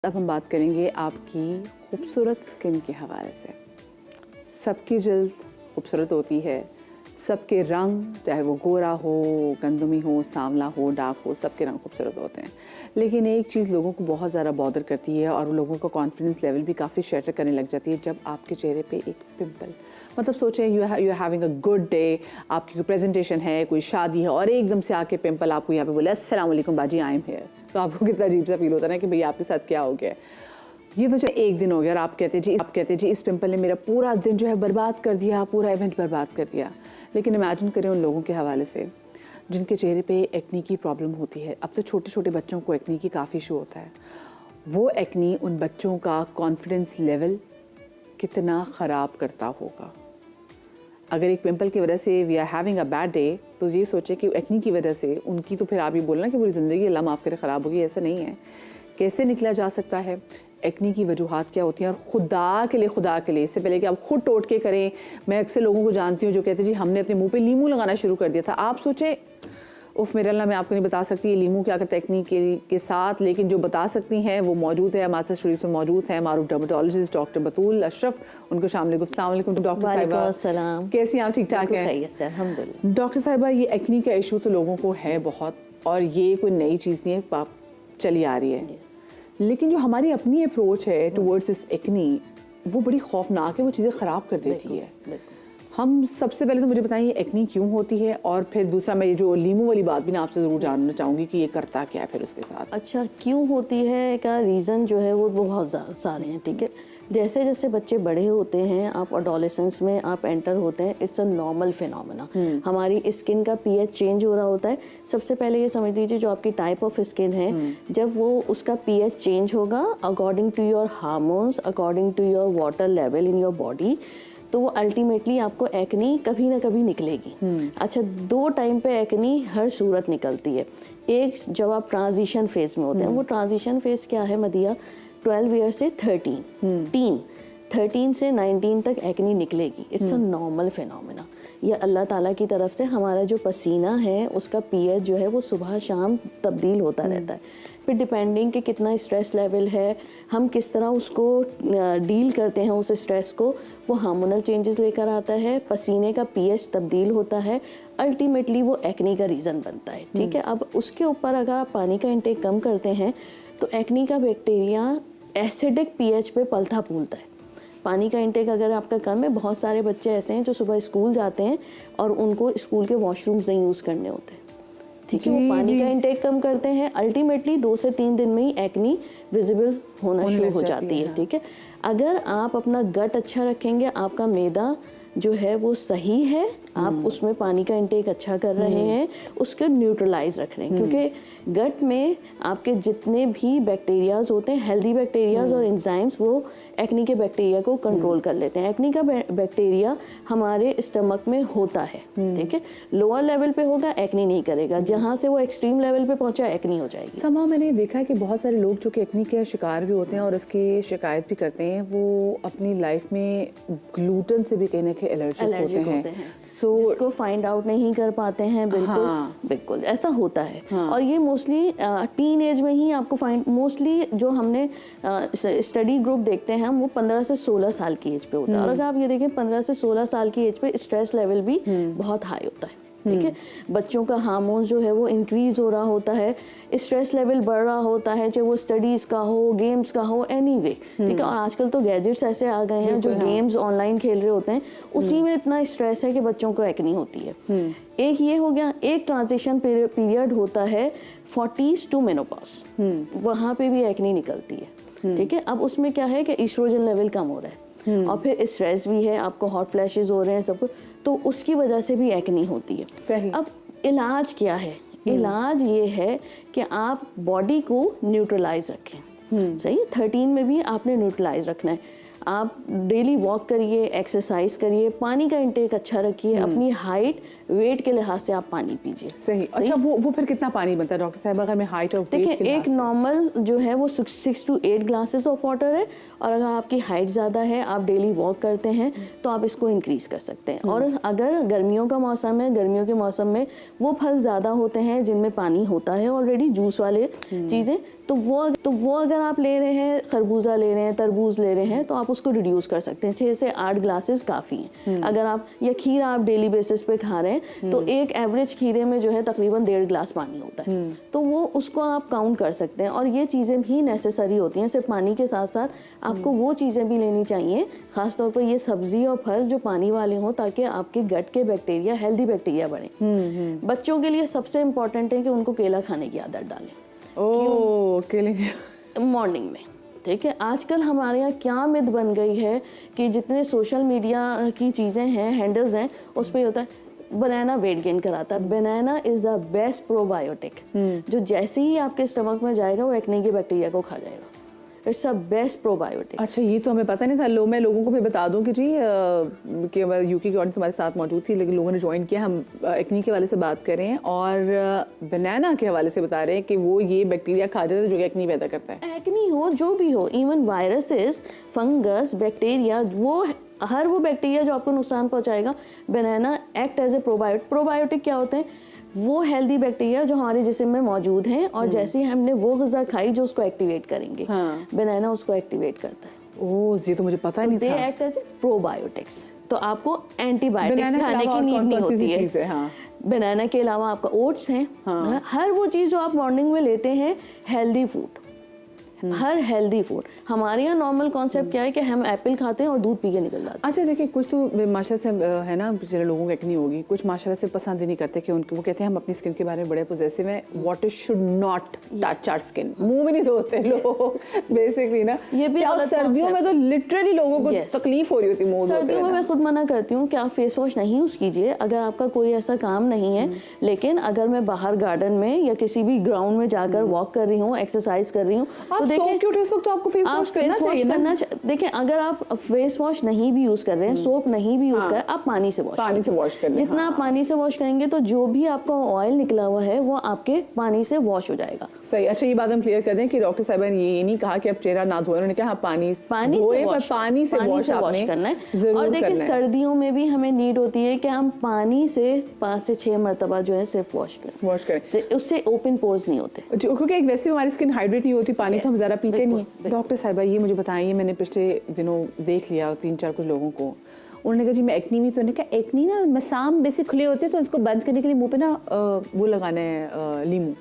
अब हम बात करेंगे आपकी खूबसूरत स्किन के हवाले से। सबकी जल्द खूबसूरत होती है, सबके रंग, चाहे वो गोरा हो, गंदमी हो, सांवला हो, डार्क हो, सबके रंग खूबसूरत होते हैं। लेकिन एक चीज़ लोगों को बहुत ज़्यादा बॉदर करती है और लोगों का कॉन्फिडेंस लेवल भी काफ़ी शैटर करने लग जाती है जब आपके चेहरे पे एक पिंपल, मतलब सोचें you are having a good day, आपकी कोई प्रेजेंटेशन है, कोई शादी है और एकदम से आके पिंपल आपको यहाँ पे बोले अस्सलाम वालेकुम बाजी आई एम हियर, तो आपको कितना अजीब सा फील होता है ना कि भैया आपके साथ क्या हो गया। ये तो चलो एक दिन हो गया और आप कहते जी इस पिंपल ने मेरा पूरा दिन जो है बर्बाद कर दिया, पूरा इवेंट बर्बाद कर दिया। लेकिन इमेजिन करें उन लोगों के हवाले से जिनके चेहरे पे एक्नी की प्रॉब्लम होती है। अब तो छोटे छोटे बच्चों को एक्नी की काफ़ी इशू होता है। वो एक्नी उन बच्चों का कॉन्फिडेंस लेवल कितना ख़राब करता होगा। अगर एक पिंपल की वजह से we are having a bad day, तो ये सोचे कि एक्नी की वजह से उनकी, तो फिर आप ये बोलना कि पूरी ज़िंदगी अल्लाह माफ़ करे ख़राब होगी, ऐसा नहीं है। कैसे निकला जा सकता है, एक्नी की वजूहात क्या होती हैं, और खुदा के लिए इससे पहले कि आप खुद टोटके करें, मैं अक्सर लोगों को जानती हूँ जो कहते हैं जी हमने अपने मुंह पे लीमू लगाना शुरू कर दिया था। आप सोचें उफ मेरे अल्लाह, मैं आपको नहीं बता सकती ये लीमू क्या करता है एक्नी के साथ, लेकिन जो बता सकती हैं वो मौजूद है हमारे साथ स्टूडियो में मौजूद है मारूफ डर्मेटोलॉजिस्ट डॉक्टर बतूल अशरफ, उनको शामिल गुफ्ताम। डॉक्टर साहिबा कैसी हैं आप? ठीक ठाक हैं डॉक्टर साहिबा। ये एक्नी का इशू तो लोगों को है बहुत, और ये कोई नई चीज़ नहीं है, चली आ रही है। लेकिन जो हमारी अपनी अप्रोच है टुवर्ड्स दिस एक्नी, वो बड़ी खौफनाक है, वो चीज़ें ख़राब कर देती है। हम सबसे पहले तो मुझे बताइए एक्नी क्यों होती है, और फिर दूसरा मैं ये जो लीमू वाली बात भी ना आपसे ज़रूर जानना चाहूँगी कि ये करता क्या है फिर उसके साथ। अच्छा, क्यों होती है का रीज़न जो है वो बहुत सारे हैं, ठीक है। जैसे जैसे बच्चे बड़े होते हैं, आप एडोलेसेंस में आप एंटर होते हैं, इट्स अ नॉर्मल फिनोमेना। हमारी स्किन का पीएच चेंज हो रहा होता है। सबसे पहले ये समझ लीजिए जो आपकी टाइप ऑफ स्किन है, जब वो उसका पीएच चेंज होगा according to your hormones, according to your water level in your body, तो वो अल्टीमेटली आपको एक्नी कभी ना कभी निकलेगी। अच्छा, दो टाइम पे एक्नी हर सूरत निकलती है। एक जब आप ट्रांजिशन फेज में होते हैं, वो ट्रांजिशन फेज क्या है मदिया, 12 ईयर से 13 से 19 तक एक्नी निकलेगी। It's a normal phenomena. ये अल्लाह ताला की तरफ से हमारा जो पसीना है उसका पीएच जो है वो सुबह शाम तब्दील होता रहता है। फिर डिपेंडिंग कि कितना स्ट्रेस लेवल है, हम किस तरह उसको डील करते हैं उस स्ट्रेस को, वो हार्मोनल चेंजेस लेकर आता है, पसीने का पीएच तब्दील होता है, अल्टीमेटली वो एक्नी का रीज़न बनता है, ठीक है। अब उसके ऊपर अगर आप पानी का इंटेक कम करते हैं तो एक्नी का बैक्टीरिया एसिडिक पीएच पे पलथा फूलता है। पानी का इंटेक अगर आपका कम है, बहुत सारे बच्चे ऐसे हैं जो सुबह स्कूल जाते हैं और उनको स्कूल के वॉशरूम्स नहीं यूज़ करने होते, ठीक है। वो पानी का इंटेक कम करते हैं, अल्टीमेटली 2 से 3 दिन में ही एक्नी विजिबल होना शुरू हो जाती है, ठीक है। अगर आप अपना गट अच्छा रखेंगे, आपका मैदा जो है वो सही है, आप उसमें पानी का इंटेक अच्छा कर रहे हैं, उसको न्यूट्रलाइज रख रहे हैं, क्योंकि गट में आपके जितने भी बैक्टीरियाज होते हैं, हेल्दी बैक्टीरियाज और एंजाइम्स, वो एक्नी के बैक्टीरिया को कंट्रोल कर लेते हैं। एक्नी का बैक्टीरिया हमारे स्टमक में होता है, ठीक है। लोअर लेवल पे होगा, एक्नी नहीं करेगा। जहाँ से वो एक्सट्रीम लेवल पे पहुंचा, एक्नी हो जाएगी। समां मैंने देखा है कि बहुत सारे लोग जो कि एक्नी के शिकार भी होते हैं और इसकी शिकायत भी करते हैं, वो अपनी लाइफ में ग्लूटेन से भी कहीं ना कहीं एलर्जिक होते हैं। जिसको फाइंड आउट नहीं कर पाते हैं, बिल्कुल बिल्कुल ऐसा होता है। और ये मोस्टली टीन एज में ही आपको मोस्टली जो हमने स्टडी ग्रुप देखते हैं हम, वो 15 से 16 साल की एज पे होता है। और अगर आप ये देखें 15 से 16 साल की एज पे स्ट्रेस लेवल भी बहुत हाई होता है, ठीक है। बच्चों का हार्मोन जो है वो इंक्रीज हो रहा होता है, स्ट्रेस लेवल बढ़ रहा होता है, चाहे वो स्टडीज़ का हो, गेम्स का हो, एनीवे, ठीक है। और आजकल तो गैजेट्स ऐसे आ गए हैं जो गेम्स ऑनलाइन खेल रहे होते हैं, उसी में इतना स्ट्रेस है कि बच्चों को एक्नी होती है। एक ये हो गया। एक ट्रांजिशन पीरियड होता है 40s टू मेनोपॉज, वहाँ पे भी एक्नी निकलती है, ठीक है। अब उसमें क्या है कि एस्ट्रोजन लेवल कम हो रहा है और फिर स्ट्रेस भी है, आपको हॉट फ्लैशेस हो रहे हैं, सब कुछ, तो उसकी वजह से भी एक्नी होती है। सही। अब इलाज क्या है? इलाज ये है कि आप बॉडी को न्यूट्रलाइज रखें, सही। 13 में भी आपने न्यूट्रलाइज रखना है। आप डेली वॉक करिए, एक्सरसाइज करिए, पानी का इंटेक अच्छा रखिए, अपनी हाइट वेट के लिहाज से आप पानी पीजिए। सही। अच्छा, वो फिर कितना पानी बनता है डॉक्टर साहब अगर मैं हाइट और देखिए, एक नॉर्मल जो है वो 6 to 8 ग्लासेस ऑफ वाटर है, और अगर आपकी हाइट ज़्यादा है, आप डेली वॉक करते हैं, तो आप इसको इंक्रीज कर सकते हैं। और अगर गर्मियों का मौसम है, गर्मियों के मौसम में वो फल ज़्यादा होते हैं जिनमें पानी होता है ऑलरेडी, जूस वाले चीज़ें, तो वो अगर आप ले रहे हैं, खरबूजा ले रहे हैं, तरबूज ले रहे हैं, तो आप उसको रिड्यूस कर सकते हैं। 6 से 8 ग्लासेस काफ़ी हैं। अगर आप या खीरा आप डेली बेसिस पे खा रहे हैं तो एक एवरेज खीरे में जो है तकरीबन 1.5 ग्लास पानी होता है, तो वो उसको आप काउंट कर सकते हैं। और ये चीज़ें भी नेसेसरी होती हैं, सिर्फ पानी के साथ साथ आपको वो चीज़ें भी लेनी चाहिए, ख़ासतौर पर ये सब्जी और फल जो पानी वाले हों, ताकि आपके गट के बैक्टीरिया, हेल्दी बैक्टीरिया बढ़े। बच्चों के लिए सबसे इम्पॉर्टेंट है कि उनको केला खाने की आदत डालें केले मॉर्निंग में। ठीक है, आजकल हमारे यहाँ क्या मिथ बन गई है कि जितने सोशल मीडिया की चीज़ें हैं, हैंडल्स हैं, उस पर होता है बनाना वेट गेन कराता है। बनाना इज़ द बेस्ट प्रोबायोटिक, जो जैसे ही आपके स्टमक में जाएगा वो एक्ने की बैक्टीरिया को खा जाएगा। It's a best probiotic. अच्छा, ये तो हमें पता नहीं था। मैं लोगों को भी बता दूं कि जी कि यूके की ऑडियंस हमारे साथ मौजूद थी, लेकिन लोगों ने ज्वाइन किया। हम एक्नी के हवाले से बात कर रहे हैं और बनाना के हवाले से बता रहे हैं कि वो ये बैक्टीरिया खा जाता है जो कि एक्नी पैदा करता है। एक्नी हो, जो भी हो, इवन वायरसेस, फंगस, बैक्टीरिया, वो हर वो बैक्टीरिया जो आपको नुकसान पहुंचाएगा, banana act as a probiotic. Probiotic क्या होते हैं? वो हेल्दी बैक्टीरिया जो हमारे जिस्म में मौजूद हैं और जैसे ही हमने वो ग़िज़ा खाई जो उसको एक्टिवेट करेंगे, बनाना उसको एक्टिवेट करता है। ओह, ये तो मुझे पता नहीं था। They act as a probiotics. तो आपको एंटीबायोटिक्स खाने की नीड नहीं होती है। हाँ। बनाना के अलावा आपका ओट्स हैं। हाँ। हर वो चीज़ जो आप मॉर्निंग में लेते हैं, हेल्दी फूड, हर हेल्दी फूड। हमारे यहाँ नॉर्मल कॉन्सेप्ट क्या है कि हम एप्पल खाते हैं और दूध पी के निकल जाते हैं। अच्छा देखिए, कुछ तो माशाल्लाह से है ना, जिन लोगों को एक्नी होगी, कुछ माशाल्लाह से पसंद ही नहीं करते कि उनको, वो कहते हैं हम अपनी स्किन के बारे में बड़े पॉजिटिव हैं, water should not touch our skin, मुंह में नहीं धोते लोग बेसिकली ना। ये भी सर्दियों में तो लिटरली लोगों को तकलीफ हो रही होती है। सर्दियों में मैं खुद मना करती हूँ कि आप फेस वॉश नहीं यूज़ कीजिए अगर आपका कोई ऐसा काम नहीं है। लेकिन अगर मैं बाहर गार्डन में या किसी भी ग्राउंड में जाकर वॉक कर रही हूँ, एक्सरसाइज कर रही हूँ, तो देखिए आपको फेस वॉश करना चाहिए। देखिए, अगर आप फेस वॉश नहीं भी यूज कर रहे हैं, सोप नहीं भी यूज कर रहे हैं, आप पानी से वॉश करें। जितना आप पानी से वॉश करेंगे तो जो भी आपका ऑयल निकला हुआ है वो आपके पानी से वॉश हो जाएगा। सही। अच्छा, ये बात हम क्लियर कर दें कि डॉक्टर साहब ने ये नहीं कहा कि आप चेहरा ना धोएं, उन्होंने कहा पानी से वॉश करना है। और देखिए, सर्दियों में भी हमें नीड होती है कि हम पानी से 5 से 6 मरतबा जो है सिर्फ वॉश करें। उससे ओपन पोर्स नहीं होते, क्योंकि एक वैसे हमारी स्किन हाइड्रेट नहीं होती, पानी तो हम ज़्यादा पीते नहीं। डॉक्टर साहिबा, ये मुझे बताइए, मैंने पिछले दिनों देख लिया 3-4 कुछ लोगों को, उन्होंने कहा जी मैं एक्नी में, तो उन्होंने कहा एक्नी ना मसाम बेसिक खुले होते हैं, तो इसको बंद करने के लिए मुंह पे ना वो लगाना है लीमू।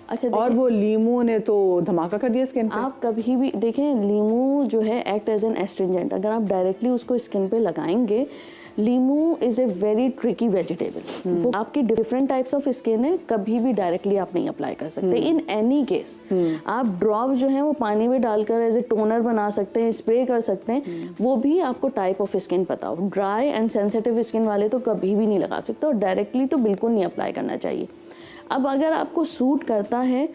अच्छा, और वो लीमू ने तो धमाका कर दिया स्किन पे। आप कभी भी देखें, लीमू जो है एक्ट एज एन एस्ट्रिंजेंट। अगर आप डायरेक्टली उसको स्किन पे लगाएंगे, लीमू is a very tricky vegetable. वो आपकी डिफरेंट टाइप्स ऑफ स्किन है, कभी भी डायरेक्टली आप नहीं अप्लाई कर सकते। इन एनी केस आप ड्रॉप जो है वो पानी में डालकर एज ए टोनर बना सकते हैं, स्प्रे कर सकते हैं। वो भी आपको टाइप ऑफ स्किन पता हो। ड्राई एंड सेंसिटिव स्किन वाले तो कभी भी नहीं लगा सकते, और डायरेक्टली तो बिल्कुल नहीं अप्लाई करना चाहिए। अब अगर आपको सूट करता है,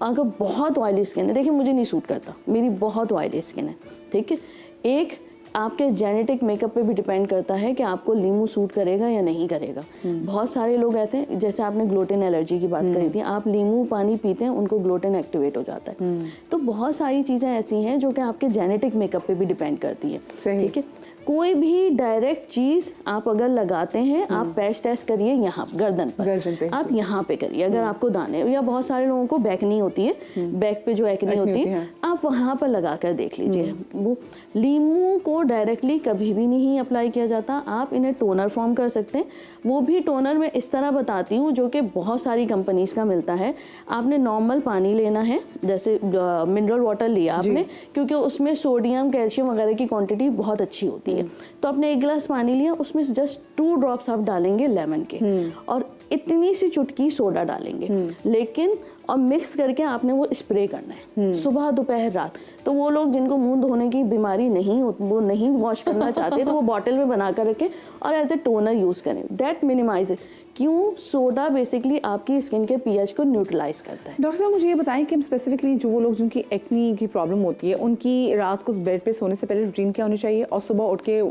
अगर बहुत ऑयली स्किन है, देखिए मुझे नहीं सूट करता, मेरी बहुत ऑयली स्किन है, ठीक है। एक आपके जेनेटिक मेकअप पे भी डिपेंड करता है कि आपको लीमू सूट करेगा या नहीं करेगा। बहुत सारे लोग ऐसे हैं, जैसे आपने ग्लूटेन एलर्जी की बात करी थी, आप लीमू पानी पीते हैं, उनको ग्लूटेन एक्टिवेट हो जाता है। तो बहुत सारी चीज़ें ऐसी हैं जो कि आपके जेनेटिक मेकअप पे भी डिपेंड करती है, ठीक है। कोई भी डायरेक्ट चीज़ आप अगर लगाते हैं, आप पैच टेस्ट करिए यहाँ गर्दन पे, आप यहाँ पे करिए। अगर आपको दाने, या बहुत सारे लोगों को बैकनी होती है, बैक पे जो एक्नी होती है, आप वहाँ पर लगा कर देख लीजिए। वो लीमू को डायरेक्टली कभी भी नहीं अप्लाई किया जाता, आप इन्हें टोनर फॉर्म कर सकते हैं। वो भी टोनर मैं इस तरह बताती हूँ, जो कि बहुत सारी कंपनीज का मिलता है। आपने नॉर्मल पानी लेना है, जैसे मिनरल वाटर लिया आपने, क्योंकि उसमें सोडियम, कैल्शियम वगैरह की क्वांटिटी बहुत अच्छी होती है। तो आपने 1 गिलास पानी लिया, उसमें जस्ट 2 ड्रॉप्स आप डालेंगे लेमन के, और इतनी सी चुटकी सोडा डालेंगे, लेकिन और मिक्स करके आपने वो स्प्रे करना है सुबह, दोपहर, रात। तो वो लोग जिनको मुंह धोने की बीमारी नहीं हो, वो नहीं वॉश करना चाहते, तो वो बॉटल में बना कर रखें और एज ए टोनर यूज़ करें। That minimize. क्यों? सोडा बेसिकली आपकी स्किन के पीएच को न्यूट्रलाइज करता है। डॉक्टर साहब, मुझे ये बताएं कि स्पेसिफिकली जो वो लोग जिनकी एक्नी की प्रॉब्लम होती है, उनकी रात को बेड पे सोने से पहले रूटीन क्या होनी चाहिए, और सुबह उठ के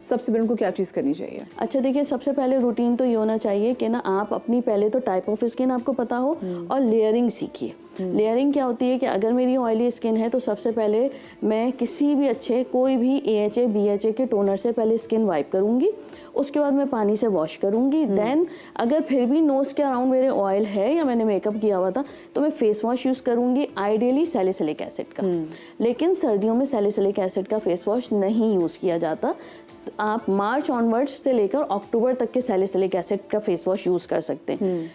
सबसे पहले उनको क्या चीज़ करनी चाहिए? अच्छा देखिए, सबसे पहले रूटीन तो ये होना चाहिए कि ना आप अपनी पहले तो टाइप ऑफ स्किन आपको पता हो और लेयरिंग सीखिए। लेयरिंग क्या होती है कि अगर मेरी ऑयली स्किन है तो सबसे पहले मैं किसी भी अच्छे कोई भी AHA BHA के टोनर से पहले स्किन वाइप करूँगी, उसके बाद मैं पानी से वॉश करूँगी। देन अगर फिर भी नोज़ के अराउंड मेरे ऑयल है या मैंने मेकअप किया हुआ था तो मैं फेस वॉश यूज़ करूँगी, आइडियली सैलिसिलिक एसिड का। लेकिन सर्दियों में सैलिसिलिक एसिड का फेस वॉश नहीं यूज़ किया जाता। आप मार्च ऑनवर्ड्स से लेकर अक्टूबर तक के सैलिसिलिक एसिड का फेस वॉश यूज़ कर सकते हैं।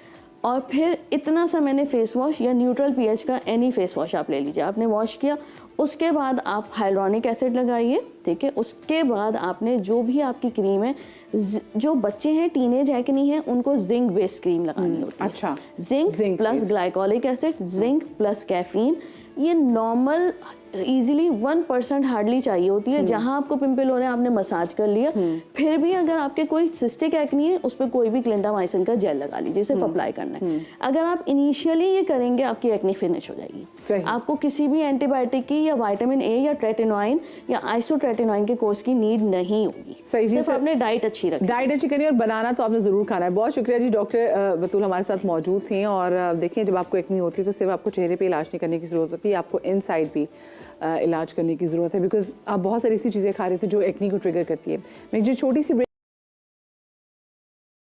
और फिर इतना सा मैंने फेस वॉश या न्यूट्रल pH का एनी फेस वॉश आप ले लीजिए, आपने वॉश किया, उसके बाद आप हाइलुरोनिक एसिड लगाइए, ठीक है। उसके बाद आपने जो भी आपकी क्रीम है, जो बच्चे हैं टीनेज है कि नहीं है, उनको जिंक बेस्ड क्रीम लगानी होती है। अच्छा, zinc plus glycolic acid, zinc plus caffeine, ये नॉर्मल इजीली 1% हार्डली चाहिए होती है। जहां आपको पिंपल हो रहे हैं आपने मसाज कर लिया, फिर भी अगर आपके कोई सिस्टिक एक्ने है उस पर कोई भी क्लिंडामाइसिन का जेल लगा लीजिए, सिर्फ अप्लाई करना है। अगर आप इनिशियली ये करेंगे आपकी एक्ने फिनिश हो जाएगी। सही। आपको किसी भी एंटीबायोटिक की या विटामिन ए या ट्रेटिनोइन या आइसोट्रेटिनोइन के कोर्स की नीड नहीं होगी। सही जी, सिर्फ आपने डाइट अच्छी रखी, डाइट अच्छी करनी है और बनाना तो आपने ज़रूर खाना है। बहुत शुक्रिया जी, डॉक्टर बतूल हमारे साथ मौजूद थी। और देखिए, जब आपको एक्ने होती है तो सिर्फ आपको चेहरे पे इलाज नहीं करने की ज़रूरत होती है, आपको इनसाइड भी इलाज करने की ज़रूरत है, बिकॉज आप बहुत सारी ऐसी चीज़ें खा रहे थे जो एक्ने को ट्रिगर करती है। मैं जो छोटी सी